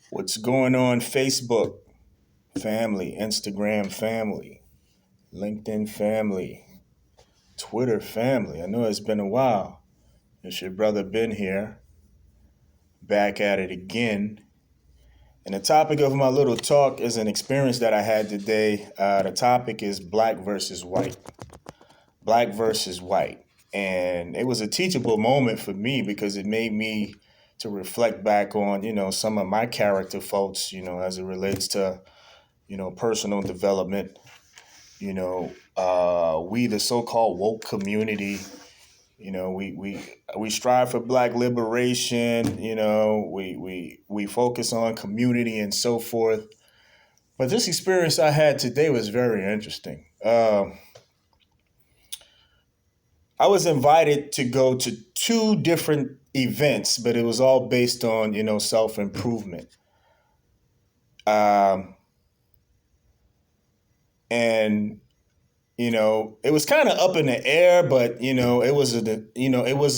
What's going on, Facebook family, Instagram family, LinkedIn family, Twitter family? I know it's been a while. It's your brother Ben here, back at it again. And the topic of my little talk is an experience that I had today. The topic is black versus white. Black versus white. And it was a teachable moment for me because it made me to reflect back on, some of my character faults, as it relates to personal development. We the so-called woke community, we strive for black liberation. We focus on community and so forth. But this experience I had today was very interesting. I was invited to go to two different events, but it was all based on self improvement. And it was kind of up in the air, but it was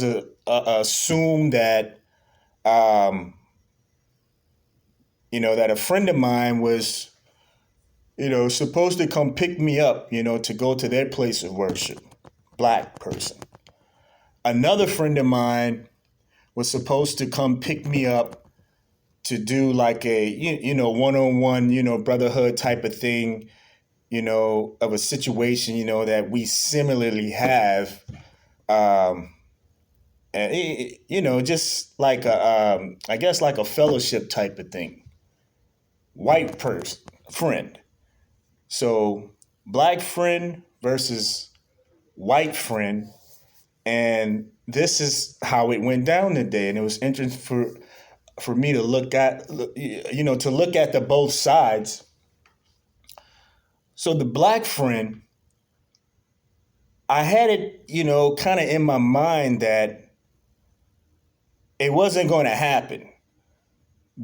a assumed that that a friend of mine was supposed to come pick me up, to go to their place of worship, black person. Another friend of mine was supposed to come pick me up to do like a one-on-one brotherhood type of thing, of a situation, that we similarly have. And just like I guess like a fellowship type of thing. White person, friend. So black friend versus white friend. And this is how it went down today. And it was interesting for me to look at, to look at the both sides. So the black friend, I had it, kind of in my mind that it wasn't going to happen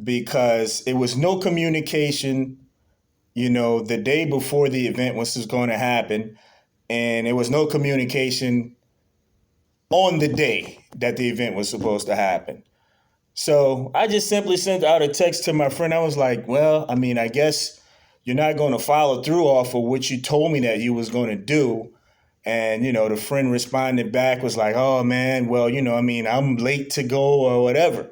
because it was no communication, the day before the event was going to happen. And there was no communication on the day that the event was supposed to happen. So I just simply sent out a text to my friend. I was like, well, I guess you're not going to follow through off of what you told me that you was going to do. And, the friend responded back, was like, oh, man, well, I'm late to go or whatever.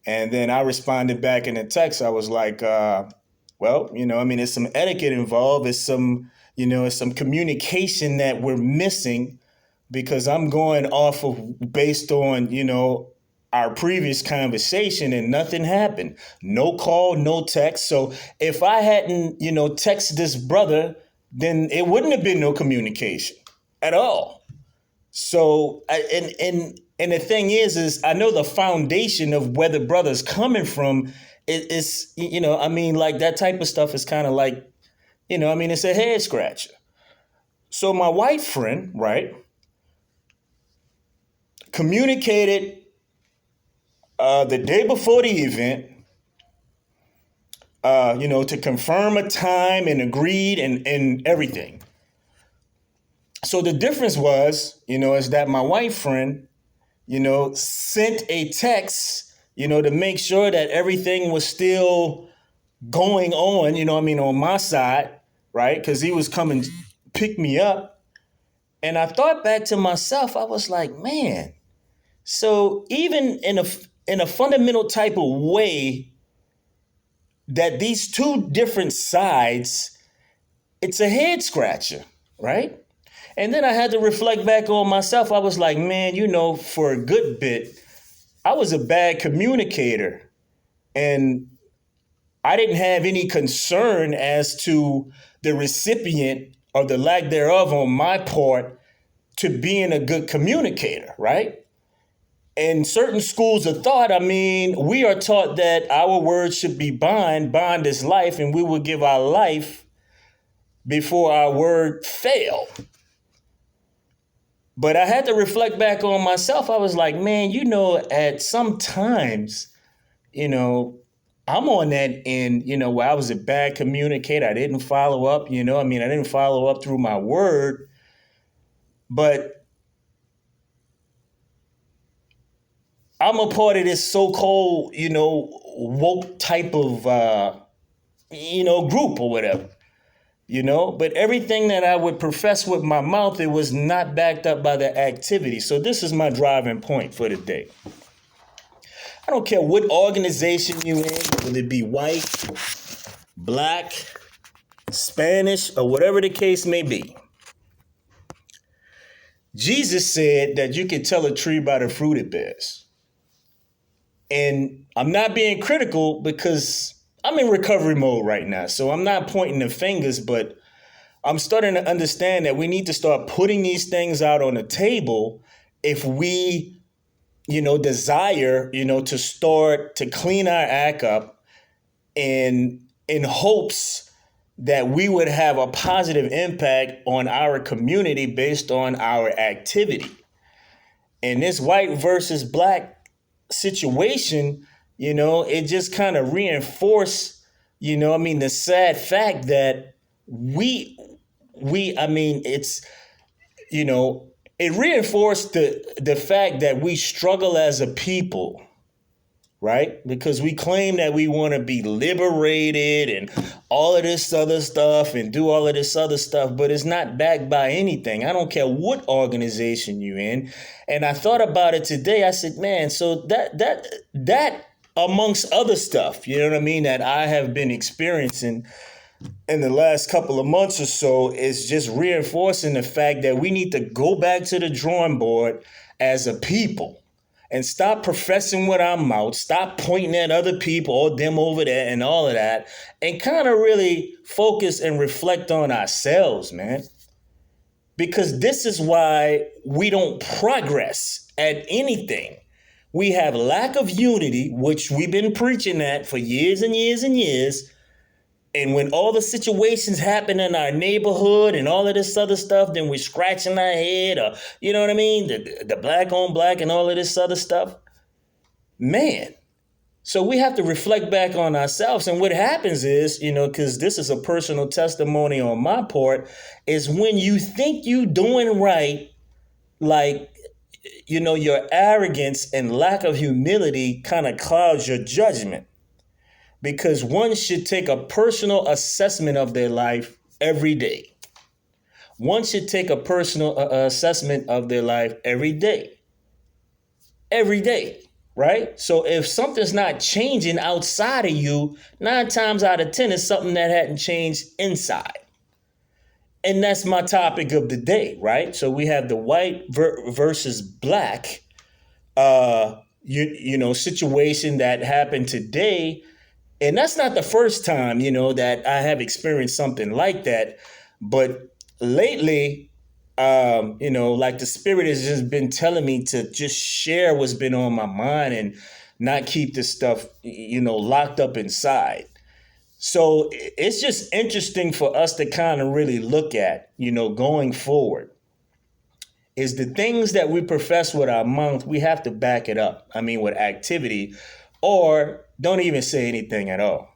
And then I responded back in the text. I was like, well, there's some etiquette involved. It's some communication that we're missing because I'm going off of based on, our previous conversation and nothing happened. No call, no text. So if I hadn't, texted this brother, then it wouldn't have been no communication at all. So, and the thing is I know the foundation of where the brother's coming from is, like that type of stuff is kind of like, it's a head scratcher. So my white friend, right, communicated the day before the event, to confirm a time and agreed and everything. So the difference was, is that my white friend, sent a text, to make sure that everything was still going on, on my side, right? Because he was coming to pick me up. And I thought back to myself, I was like, man, so even in a fundamental type of way that these two different sides, it's a head scratcher, right? And then I had to reflect back on myself. I was like, man, for a good bit, I was a bad communicator. And I didn't have any concern as to the recipient or the lack thereof on my part to being a good communicator, right? In certain schools of thought, we are taught that our words should be bond. Bond is life, and we will give our life before our word fail. But I had to reflect back on myself. I was like, man, at some times, I'm on that end, where I was a bad communicator. I didn't follow up, I didn't follow up through my word. But I'm a part of this so-called, woke type of, group or whatever, but everything that I would profess with my mouth, it was not backed up by the activity. So this is my driving point for the day. I don't care what organization you in, whether it be white, black, Spanish, or whatever the case may be. Jesus said that you can tell a tree by the fruit it bears. And I'm not being critical because I'm in recovery mode right now. So I'm not pointing the fingers, but I'm starting to understand that we need to start putting these things out on the table if we, desire, to start to clean our act up in hopes that we would have a positive impact on our community based on our activity. And this white versus black situation, it just kind of reinforced, the sad fact that it's, it reinforced the fact that we struggle as a people, right? Because we claim that we want to be liberated and all of this other stuff and do all of this other stuff, but it's not backed by anything. I don't care what organization you're in. And I thought about it today. I said, man, so that amongst other stuff, that I have been experiencing in the last couple of months or so is just reinforcing the fact that we need to go back to the drawing board as a people. And stop professing with our mouth, stop pointing at other people or them over there and all of that, and kind of really focus and reflect on ourselves, man. Because this is why we don't progress at anything. We have lack of unity, which we've been preaching that for years and years and years. And when all the situations happen in our neighborhood and all of this other stuff, then we're scratching our head or, the black on black and all of this other stuff. Man. So we have to reflect back on ourselves. And what happens is, because this is a personal testimony on my part, is when you think you doing right, like, your arrogance and lack of humility kind of clouds your judgment. Because one should take a personal assessment of their life every day. One should take a personal assessment of their life every day. Every day, right? So if something's not changing outside of you, 9 times out of 10 is something that hadn't changed inside. And that's my topic of the day, right? So we have the white versus black, situation that happened today. And that's not the first time, that I have experienced something like that. But lately, like the Spirit has just been telling me to just share what's been on my mind and not keep this stuff, locked up inside. So it's just interesting for us to kind of really look at, going forward. Is the things that we profess with our mouth, we have to back it up. With activity, or don't even say anything at all.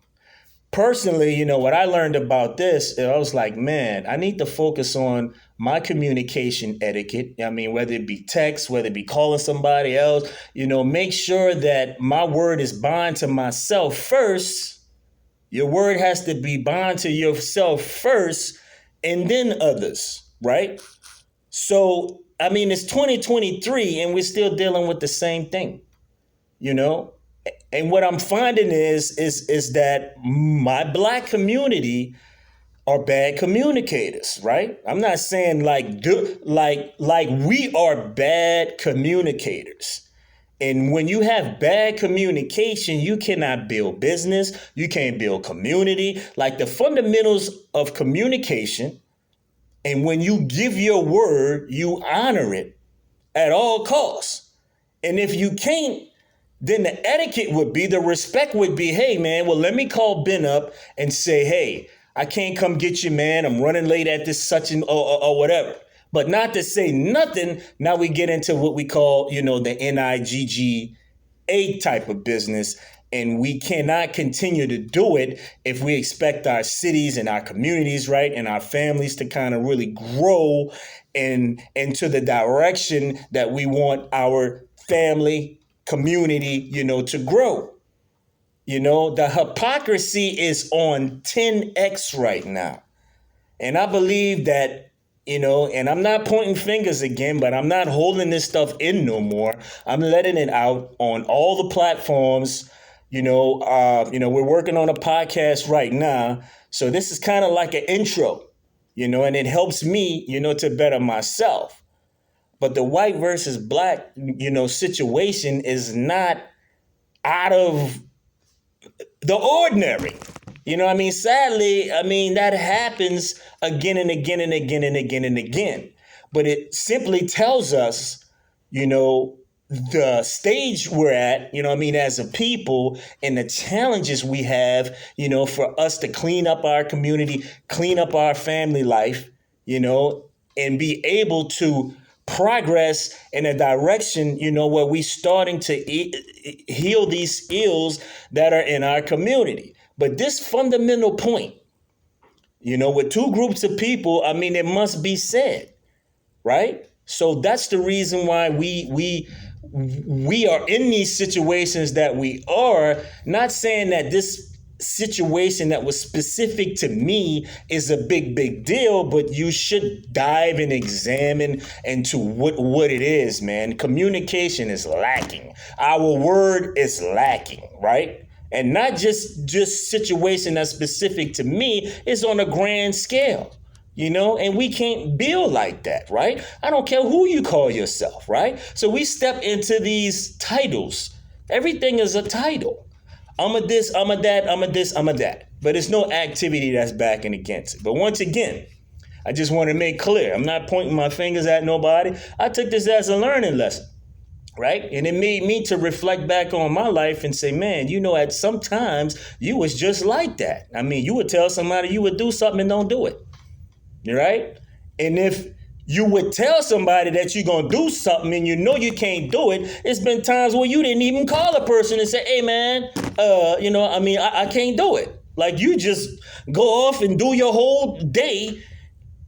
Personally, what I learned about this, I was like, man, I need to focus on my communication etiquette. Whether it be text, whether it be calling somebody else, make sure that my word is bound to myself first. Your word has to be bound to yourself first and then others, right? So, it's 2023 and we're still dealing with the same thing, And what I'm finding is that my black community are bad communicators, right? I'm not saying like we are bad communicators. And when you have bad communication, you cannot build business. You can't build community. Like the fundamentals of communication. And when you give your word, you honor it at all costs. And if you can't, then the etiquette would be, the respect would be, hey, man, well, let me call Ben up and say, hey, I can't come get you, man. I'm running late at this such and or whatever. But not to say nothing. Now we get into what we call, the NIGGA type of business. And we cannot continue to do it if we expect our cities and our communities, right, and our families to kind of really grow into the direction that we want our family community, to grow. The hypocrisy is on 10x right now. And I believe that, and I'm not pointing fingers again, but I'm not holding this stuff in no more. I'm letting it out on all the platforms. We're working on a podcast right now. So this is kind of like an intro, and it helps me, to better myself. But the white versus black, situation is not out of the ordinary. Sadly, that happens again and again and again and again and again. But it simply tells us, the stage we're at, as a people, and the challenges we have, for us to clean up our community, clean up our family life, and be able to progress in a direction, where we starting to heal these ills that are in our community. But this fundamental point, with two groups of people, it must be said, right? So that's the reason why we are in these situations that we are. Not saying that this situation that was specific to me is a big deal, but you should dive and examine into what it is, man. Communication is lacking. Our word is lacking, right? And not just situation that's specific to me, it's on a grand scale, and we can't build like that, right? I don't care who you call yourself, right? So we step into these titles. Everything is a title. I'm a this, I'm a that, I'm a this, I'm a that. But it's no activity that's backing against it. But once again, I just want to make clear, I'm not pointing my fingers at nobody. I took this as a learning lesson, right? And it made me to reflect back on my life and say, man, at sometimes you was just like that. You would tell somebody you would do something and don't do it, right? And if you would tell somebody that you're going to do something and you can't do it, it's been times where you didn't even call a person and say, hey, man, I can't do it. Like, you just go off and do your whole day,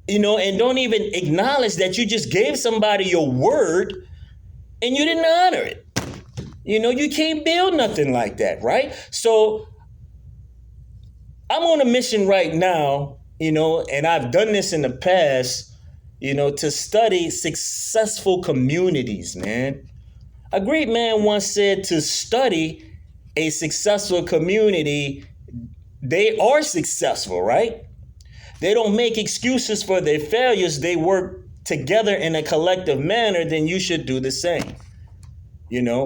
and don't even acknowledge that you just gave somebody your word and you didn't honor it. You can't build nothing like that, right? So I'm on a mission right now, and I've done this in the past, to study successful communities, man. A great man once said to study a successful community, they are successful, right? They don't make excuses for their failures. They work together in a collective manner. Then you should do the same.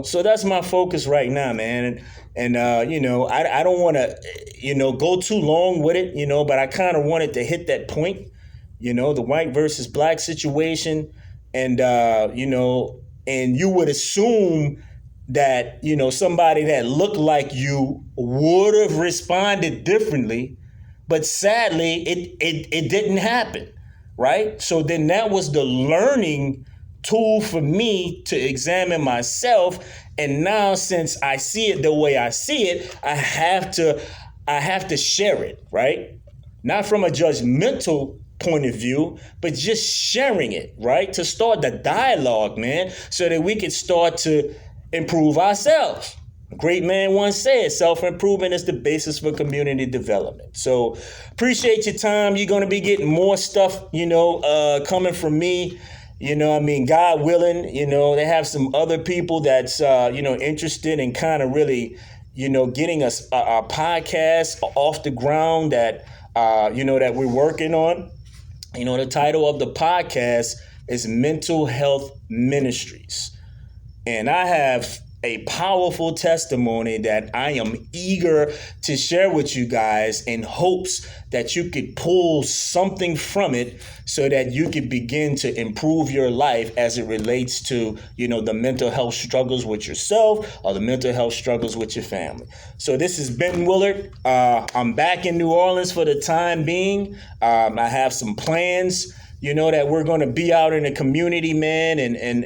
So that's my focus right now, man. And I don't want to, go too long with it, but I kind of wanted to hit that point, the white versus black situation. And, and you would assume that, somebody that looked like you would have responded differently. But sadly, it didn't happen. Right. So then that was the learning tool for me to examine myself. And now, since I see it the way I see it, I have to share it, right? Not from a judgmental point of view, but just sharing it, right? To start the dialogue, man, so that we can start to improve ourselves. A great man once said, self-improvement is the basis for community development. So appreciate your time. You're going to be getting more stuff, coming from me. God willing, they have some other people that's, interested in kind of really, getting us a podcast off the ground that, that we're working on. The title of the podcast is Mental Health Ministries. And I have a powerful testimony that I am eager to share with you guys in hopes that you could pull something from it so that you could begin to improve your life as it relates to, the mental health struggles with yourself or the mental health struggles with your family. So this is Ben Willard. I'm back in New Orleans for the time being. I have some plans, that we're going to be out in the community, man, and